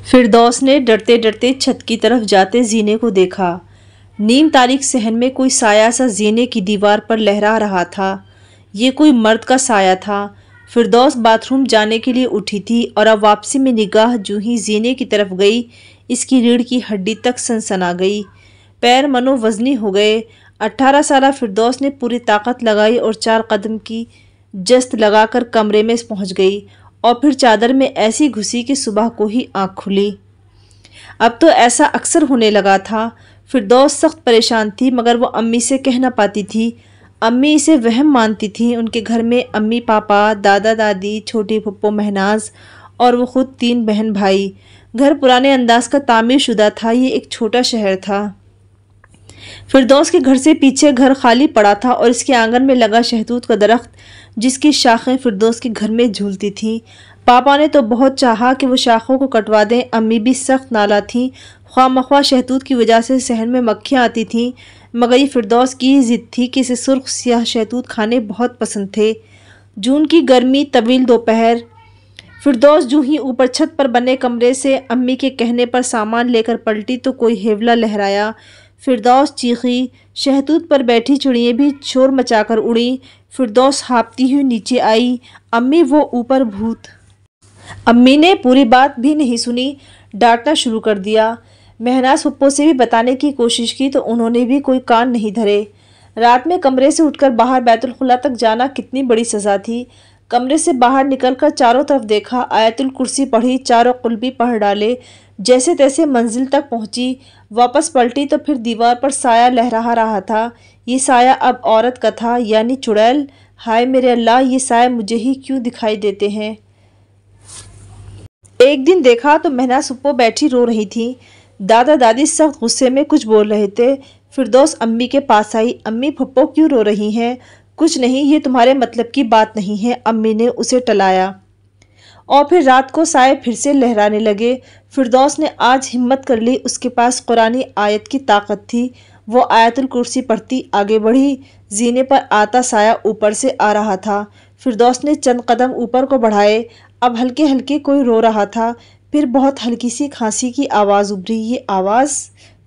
फिरदौस ने डरते डरते छत की तरफ जाते जीने को देखा। नीम तारीख सहन में कोई साया सा जीने की दीवार पर लहरा रहा था। ये कोई मर्द का साया था। फिरदौस बाथरूम जाने के लिए उठी थी और अब वापसी में निगाह जूं ही जीने की तरफ गई, इसकी रीढ़ की हड्डी तक सनसना गई। पैर मनो वजनी हो गए। 18 साला फिरदौस ने पूरी ताकत लगाई और 4 कदम की जस्त लगाकर कमरे में पहुंच गई और फिर चादर में ऐसी घुसी कि सुबह को ही आंख खुली। अब तो ऐसा अक्सर होने लगा था। फिरदौस सख्त परेशान थी, मगर वो अम्मी से कह ना पाती थी। अम्मी इसे वहम मानती थी। उनके घर में अम्मी पापा, दादा दादी, छोटी फुप्पो महनाज और वो खुद 3 बहन भाई। घर पुराने अंदाज का तामीर शुदा था। ये एक छोटा शहर था। फिरदौस के घर से पीछे घर खाली पड़ा था और इसके आंगन में लगा शहतूत का दरख्त, जिसकी शाखें फिरदौस के घर में झूलती थीं। पापा ने तो बहुत चाहा कि वो शाखों को कटवा दें। अम्मी भी सख्त नाला थीं। ख्वामख्वा शहतूत की वजह से सहन में मक्खियाँ आती थीं, मगर ये फिरदौस की जिद थी कि इसे सुर्ख सियाह शहतूत खाने बहुत पसंद थे। जून की गर्मी, तवील दोपहर। फिरदौस जूं ही ऊपर छत पर बने कमरे से अम्मी के कहने पर सामान लेकर पलटी तो कोई हेवला लहराया। फिरदौस चीखी। शहतूत पर बैठी चिड़ियाँ भी शोर मचाकर उड़ी। फिरदौस हाँफती हुई नीचे आई। अम्मी, वो ऊपर भूत। अम्मी ने पूरी बात भी नहीं सुनी, डांटना शुरू कर दिया। महनाज फुप्पो से भी बताने की कोशिश की तो उन्होंने भी कोई कान नहीं धरे। रात में कमरे से उठकर बाहर बैतुल खुला तक जाना कितनी बड़ी सज़ा थी। कमरे से बाहर निकलकर चारों तरफ देखा, आयतुल कुर्सी पढ़ी, चारों कुल भी पढ़ डाले, जैसे तैसे मंजिल तक पहुंची। वापस पलटी तो फिर दीवार पर साया लहरा रहा था। ये साया अब औरत का था, यानी चुड़ैल। हाय मेरे अल्लाह, ये साया मुझे ही क्यों दिखाई देते हैं। एक दिन देखा तो महनाज फुप्पो बैठी रो रही थी। दादा दादी सख्त गुस्से में कुछ बोल रहे थे। फिरदौस अम्मी के पास आई। अम्मी, फुप्पो क्यों रो रही हैं? कुछ नहीं, ये तुम्हारे मतलब की बात नहीं है, अम्मी ने उसे टलाया। और फिर रात को साए फिर से लहराने लगे। फिरदौस ने आज हिम्मत कर ली। उसके पास कुरानी आयत की ताकत थी। वो आयतुल कुर्सी पढ़ती आगे बढ़ी। जीने पर आता साया ऊपर से आ रहा था। फिरदौस ने चंद कदम ऊपर को बढ़ाए। अब हल्के हल्के कोई रो रहा था। फिर बहुत हल्की सी खांसी की आवाज़ उभरी। ये आवाज़!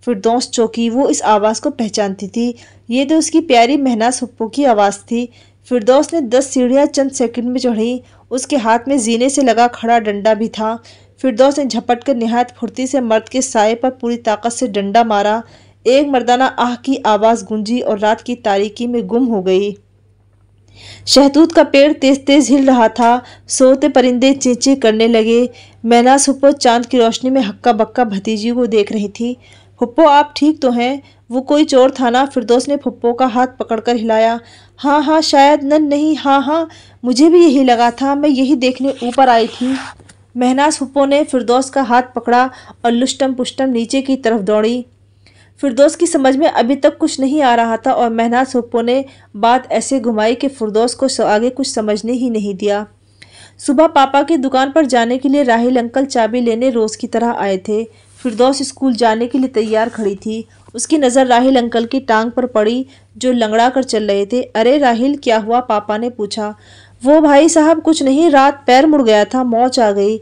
फिरदौस चौंकी। वो इस आवाज़ को पहचानती थी। ये तो उसकी प्यारी महनाज फुप्पो की आवाज़ थी। फिरदौस ने 10 सीढ़ियाँ चंद सेकंड में चढ़ी। उसके हाथ में जीने से लगा खड़ा डंडा भी था। फिरदौस ने झपट कर निहायत फुर्ती से मर्द के साये पर पूरी ताकत से डंडा मारा। एक मर्दाना आह की आवाज़ गूंजी और रात की तारीकी में गुम हो गई। शहतूत का पेड़ तेज तेज हिल रहा था। सोते परिंदे चींची करने लगे। महनाज फुप्पो चांद की रोशनी में हक्का बक्का भतीजी को देख रही थी। फुप्पो, आप ठीक तो हैं? वो कोई चोर था ना? फिरदौस ने फुप्पो का हाथ पकड़कर हिलाया। हाँ हाँ, शायद नहीं, हाँ हाँ, मुझे भी यही लगा था। मैं यही देखने ऊपर आई थी। महनाज फुप्पो ने फिरदौस का हाथ पकड़ा और लुष्टम पुष्टम नीचे की तरफ दौड़ी। फिरदौस की समझ में अभी तक कुछ नहीं आ रहा था और महनाज फुप्पो ने बात ऐसे घुमाई कि फिरदौस को आगे कुछ समझने ही नहीं दिया। सुबह पापा की दुकान पर जाने के लिए राहिल अंकल चाबी लेने रोज की तरह आए थे। फिरदौस स्कूल जाने के लिए तैयार खड़ी थी। उसकी नज़र राहिल अंकल की टांग पर पड़ी, जो लंगड़ा कर चल रहे थे। अरे राहिल, क्या हुआ? पापा ने पूछा। वो भाई साहब, कुछ नहीं, रात पैर मुड़ गया था, मौच आ गई।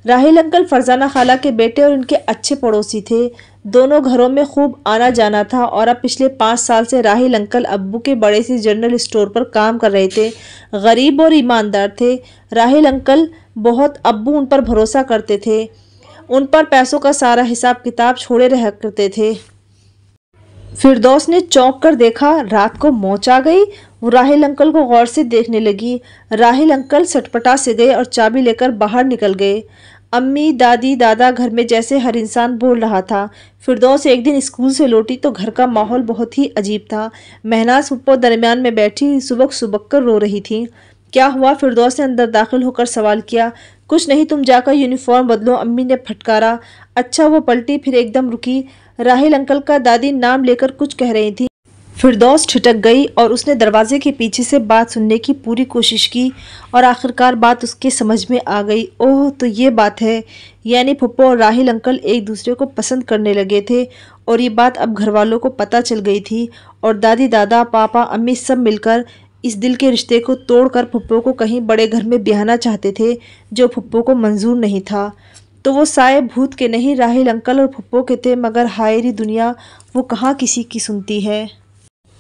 राहिल अंकल फरजाना खाला के बेटे और इनके अच्छे पड़ोसी थे। दोनों घरों में खूब आना जाना था और अब पिछले 5 साल से राहिल अंकल अब्बू के बड़े से जनरल स्टोर पर काम कर रहे थे। गरीब और ईमानदार थे राहिल अंकल बहुत। अब्बू उन पर भरोसा करते थे। उन पर पैसों का सारा हिसाब किताब छोड़े रह करते थे। फिरदौस ने चौंक कर देखा। रात को मौच आ गई। वो राहिल अंकल को गौर से देखने लगी। राहिल अंकल सटपटा से गए और चाबी लेकर बाहर निकल गए। अम्मी, दादी, दादा घर में जैसे हर इंसान बोल रहा था। फिरदौस एक दिन स्कूल से लौटी तो घर का माहौल बहुत ही अजीब था। महनाज फुप्पो दरमियान में बैठी सुबक सुबक कर रो रही थी। क्या हुआ? फिरदौस ने अंदर दाखिल होकर सवाल किया। कुछ नहीं, तुम जाकर यूनिफॉर्म बदलो, अम्मी ने फटकारा। अच्छा। वो पलटी, फिर एकदम रुकी। राहिल अंकल का दादी नाम लेकर कुछ कह रही थी। फिरदौस ठिठक गई और उसने दरवाजे के पीछे से बात सुनने की पूरी कोशिश की और आखिरकार बात उसके समझ में आ गई। ओह, तो ये बात है, यानी फुप्पो और राहिल अंकल एक दूसरे को पसंद करने लगे थे और ये बात अब घर वालों को पता चल गई थी और दादी, दादा, पापा, अम्मी सब मिलकर इस दिल के रिश्ते को तोड़कर फुप्पो को कहीं बड़े घर में ब्याहना चाहते थे, जो फुप्पो को मंजूर नहीं था। तो वो साए भूत के नहीं, राहिल अंकल और फुप्पो के थे, मगर हाय री दुनिया, वो कहाँ किसी की सुनती है।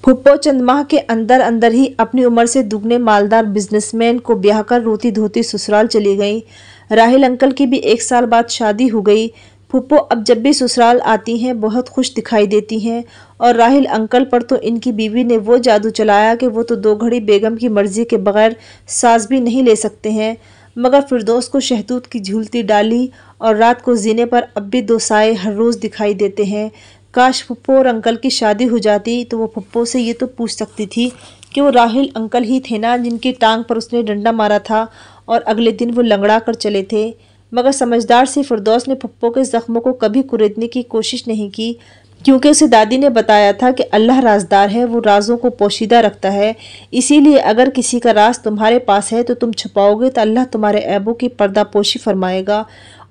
फुप्पो चंद माह के अंदर अंदर ही अपनी उम्र से दुगने मालदार बिजनेसमैन को ब्याह कर रोती धोती ससुराल चली गई। राहिल अंकल की भी 1 साल बाद शादी हो गई। फुप्पो अब जब भी ससुराल आती हैं बहुत खुश दिखाई देती हैं, और राहिल अंकल पर तो इनकी बीवी ने वो जादू चलाया कि वो तो 2 घड़ी बेगम की मर्जी के बगैर सांस भी नहीं ले सकते हैं। मगर फिरदौस को शहतूत की झूलती डाली और रात को जीने पर अब भी 2 साए हर रोज़ दिखाई देते हैं। काश फुप्पो और अंकल की शादी हो जाती तो वो फुप्पो से ये तो पूछ सकती थी कि वो राहिल अंकल ही थे ना जिनकी टांग पर उसने डंडा मारा था और अगले दिन वो लंगड़ा कर चले थे। मगर समझदार सी फिरदौस ने फुप्पो के जख्मों को कभी कुरेदने की कोशिश नहीं की, क्योंकि उसे दादी ने बताया था कि अल्लाह राजदार है, वो राजों को पोशीदा रखता है। इसीलिए अगर किसी का राज तुम्हारे पास है तो तुम छुपाओगे तो अल्लाह तुम्हारे ऐबों की पर्दापोशी फरमाएगा।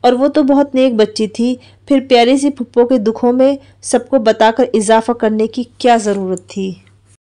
और वो तो बहुत नेक बच्ची थी, फिर प्यारी सी फुप्पो के दुखों में सबको बताकर इजाफा करने की क्या ज़रूरत थी।